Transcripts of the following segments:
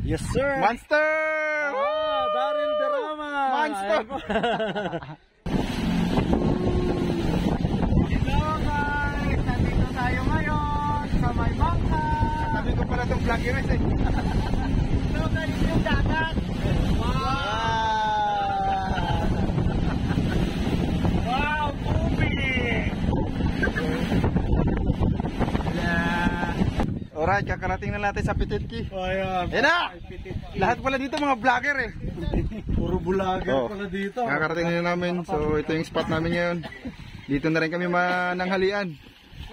Yes sir! Monster! Daryl Derama! Monster! Hello guys! Nandito tayo ngayon sa may bangka. Katabi ko pala itong vloggeres eh. Hello guys, yung dagat! Wow! Movie! Alright, kakarating na natin sa Pititki. Ayan! Ayan na! Lahat pala dito mga vlogger eh. Puro bulaga pala dito. Kakarating na namin. So ito yung spot namin ngayon. Dito na rin kami mananghalian.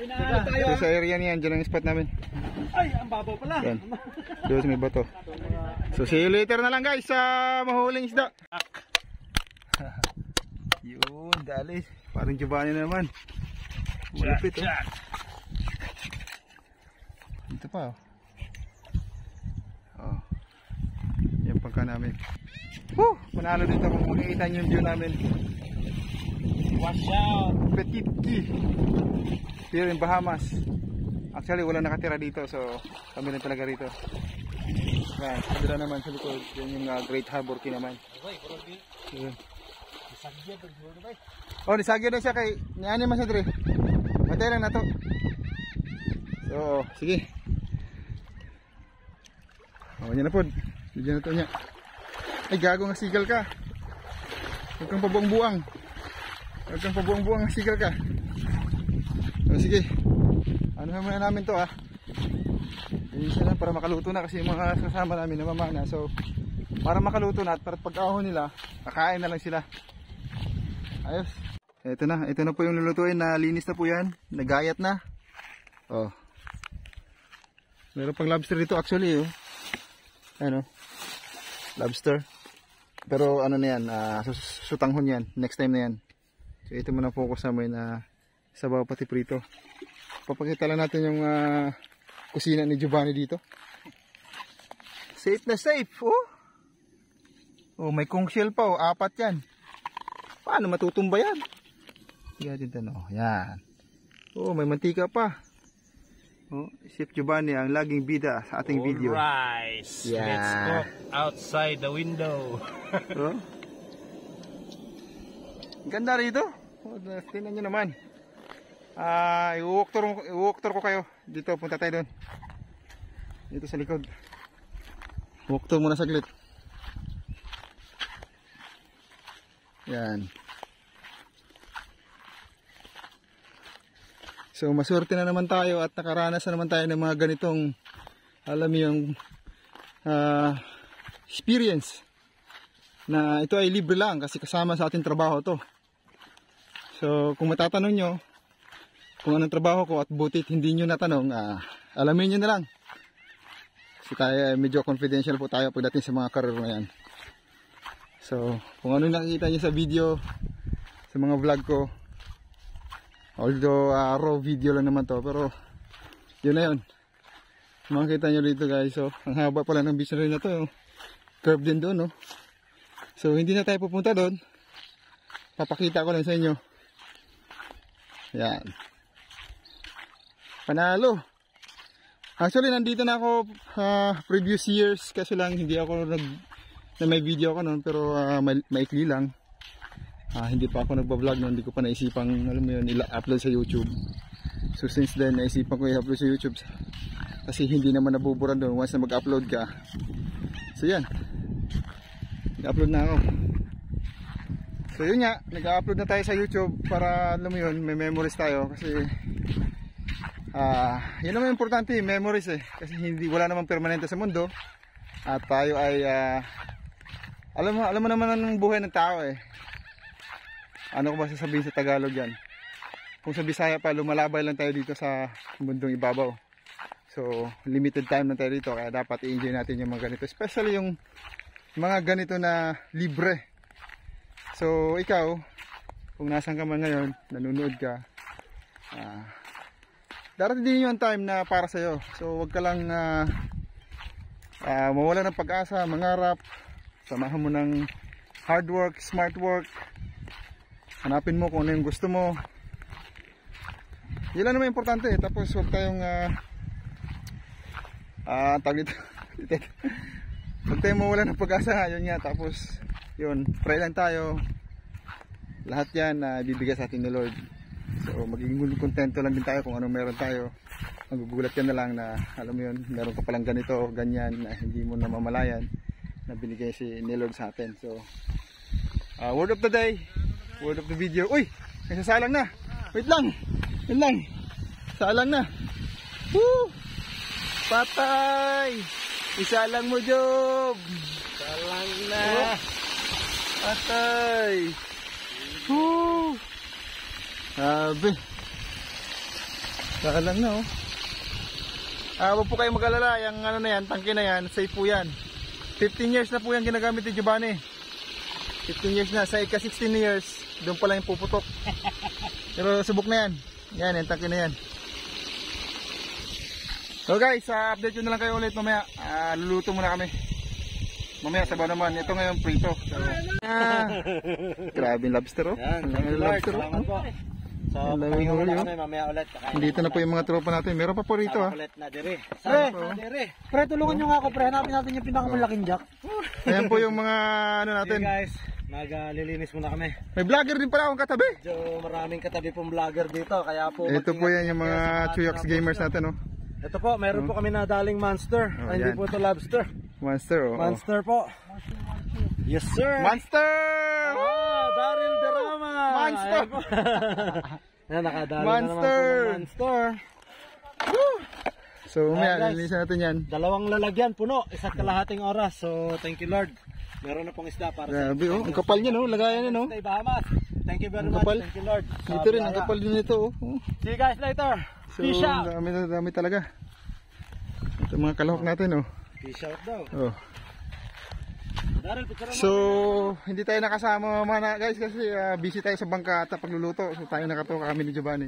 So sa area niyan, dyan ang spot namin. Ay, ang babaw pala. Yan. Doon sa may bato. So see you later na lang guys sa mahuling isda. Yun, dali. Parang Giovanni na naman. Malupit oh. Dito pa oh. Oh. Yan pagka namin. Manalo dito kung makikita nyo yung view namin. Watch out! Pititki here in Bahamas. Actually wala nakatira dito, so kami lang talaga rito. Yan, kabila naman sa likod. Yan yung Great Harbor Key naman. Yan. Oh, nisagyo din siya kay niani mas dre. Matay lang na to. So, sige. Oh, yan na po. Diyan na to niya. Ay, gago nga sigal ka. Huwag kang pabuang-buang. Huwag kang pabuang-buang nga sigal ka. So, sige. Ano naman namin to ha. Isa na para makaluto na kasi yung mga kasama namin namamana. So, para makaluto na at para pag-ahon nila, kakain na lang sila. Ayos. Ito na po yung lulutuin. Nalinis na po yan. Nagayat na. Oh. Meron pang lobster dito actually oh. Ano? Lobster. Pero ano na yan, sutanghon yan. Next time na yan. So ito muna focus namin na sabaw pati prito. Papakita lang natin yung kusina ni Giovanni dito. Safe na safe oh. Oh, may kong shell pa oh. 4 yan. Paano matutumba yan? Tingnan din oh. Yan. Oh, may mantika pa. Oh, Chef Giovanni ang laging bida sa ating video. Alright, yeah. Let's cook outside the window. Oh. Ganda rito. Oh, tingnan nyo naman. I-walk-tour ko kayo. Dito, punta tayo doon. Dito sa likod. Walk-tour muna saglit. Yan. So maswerte na naman tayo at nakaranas na naman tayo ng mga ganitong, alam mo yung experience na ito ay libre lang kasi kasama sa ating trabaho to. So kung matatanong nyo kung anong trabaho ko at butit hindi nyo natanong, alamin nyo na lang kasi tayo medyo confidential po tayo pagdating sa mga karir na yan. So kung ano nakikita nyo sa video, sa mga vlog ko, although raw video lang naman to, pero yun na yun. Makikita nyo dito guys, so ang haba pala ng visionary na to, curve din doon no? So hindi na tayo pupunta doon, papakita ko lang sa inyo. Yan, panalo. Actually nandito na ako previous years, kasi lang hindi ako na may video ako noon, pero maikli lang. Hindi pa ako nagbablog noon, hindi ko pa naisipang alam mo yun, i-upload sa YouTube. So since then naisipan ko i-upload sa YouTube kasi hindi naman nabuburan doon once na mag-upload ka. So yan, nag-upload na ako. So yun nga, nag-upload na tayo sa YouTube para alam mo yun, may memories tayo kasi yun naman importante, memories eh, kasi wala namang permanente sa mundo at tayo ay alam mo naman ang buhay ng tao eh. Ano ko ba sasabihin sa Tagalog yan? Kung sa Bisaya pa, lumalabay lang tayo dito sa mundong ibabaw. So, limited time lang tayo dito. Kaya dapat i-enjoy natin yung mga ganito. Especially yung mga ganito na libre. So, ikaw, kung nasan ka man ngayon, nanonood ka, darating din yung time na para sa'yo. So, wag ka lang mawala ng pag-asa, mangarap. Samahan mo ng hard work, smart work. Hanapin mo kung ano yung gusto mo. Yun lang naman importante eh. Tapos huwag tayong tawag dito. Huwag tayo mawala ng pag-asa nga, yun nga. Tapos, yun, pray lang tayo. Lahat yan na bibigay sa atin ni Lord. So, magiging kontento lang din tayo kung anong meron tayo. Magugulat ka na lang na, alam mo yun, meron ka palang ganito, ganyan, na hindi mo namamalayan na binigay ni Lord sa atin. So, word of the day, word of the video. Uy! Nagsasalang na! Wait lang! Wait lang! Salang na! Woo! Patay! Isalang mo, Job! Salang na. Patay! Woo! Sabi. Salang na, oh. Huwag po kayo mag-alala, yung ano na yan, tangke na yan, safe po yan. 15 years na po yan ginagamit ni Giovanni. 15 years na, sa ika 16 years, doon pa lang yung puputok. Pero subok na yan. Yan, yung tangke na yan. So guys, update ko na lang kayo ulit mamaya. Luluto muna kami. Mamaya sabaw naman. Ito ngayon prito. So, grabe yung lobster, oh. Yan, Ang lobster, oh. salamat po. So, Ang pahinga lamig muna ulo. kami mamaya ulit. Dito na po yung mga tropa natin. Meron pa po rito, ah. Ulit na dire. Pre, Dire. pre, tulungan nyo nga ako, pre. Hanapin natin yung pinakamalaking jack. Ayan po yung mga ano Okay natin. guys, maglilinis muna kami. May vlogger din pala akong katabi. Medyo maraming katabi pong vlogger dito. Kaya po Ito po yan yung mga Chuyox gamers natin, oh. Ito po, meron po kami na daling monster. Oh, Hindi yan. po ito lobster. Monster, oh. Monster po. Yes sir. Monster! Daryl Derama. Monster! Ayan po. Yan, nakadali Monster! na naman po ng monster. So, umaya, Ayan, guys. lilinisan natin yan. Dalawang lalagyan puno, isa't kalahating oras. So, thank you Lord. Meron na pong isda para Grabe, oh. Ang kapal niya, no? Lagayan niya, no? Stay Bahamas. Thank you very Ang much. kapal. Thank you Lord. Dito rin, ang kapal din nito, oh. See you guys later. So, Peace out. dami talaga. Ito mga kalahok natin, oh. Peace out daw. Oh. Daryl, picture mo. So, hindi tayo nakasama mga guys kasi busy tayo sa bangka at pagluluto. So, tayo nakatoka kami ni Giovanni.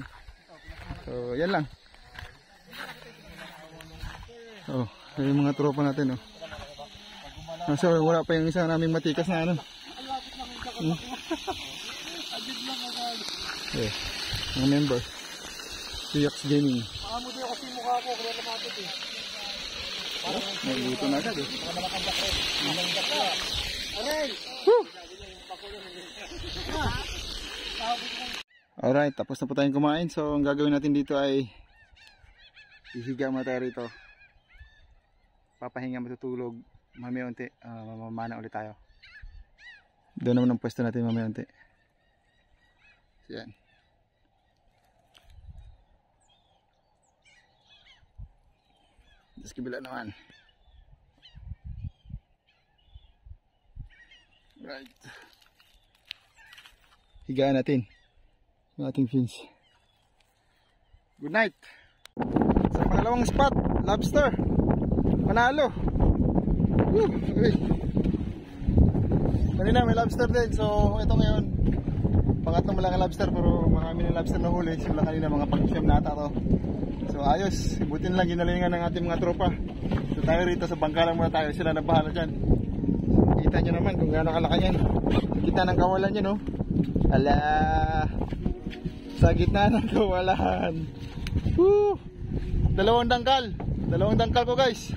So, yan lang. Oh, yung mga tropa natin, oh. So, wala pa yung isa naming matikas na ano. Eh, mga member. Chuyox Gaming. Makamuti ako kasi mukha ko, kaya kapatid eh. Nagluto na agad, eh. Alright, tapos na po tayong kumain. So, ang gagawin natin dito ay ihiga muna tayo rito. Papahinga, matutulog. Mamaya unti, mamamana ulit tayo. Doon naman ang pwesto natin mamaya unti. So, yan. Tapos kabila naman. Right. Higaan natin yung ating fins. Good night. Sa pangalawang spot, lobster. Manalo. Woo! Okay. Kanina may lobster din. So ito ngayon, pangatlong malaking lobster pero marami na lobster na huli. Simula kanina mga pang-siyam na ata to. So ayos, butin lang ginalingan ng ating mga tropa. So tayo rito sa bangka lang muna tayo. Sila na bahala dyan. Kita nyo naman kung gaano kalaki yan. Kita ng kawalan nyo, no? Ala, sa gitna ng kawalan. Woo! Dalawang dangkal ko guys.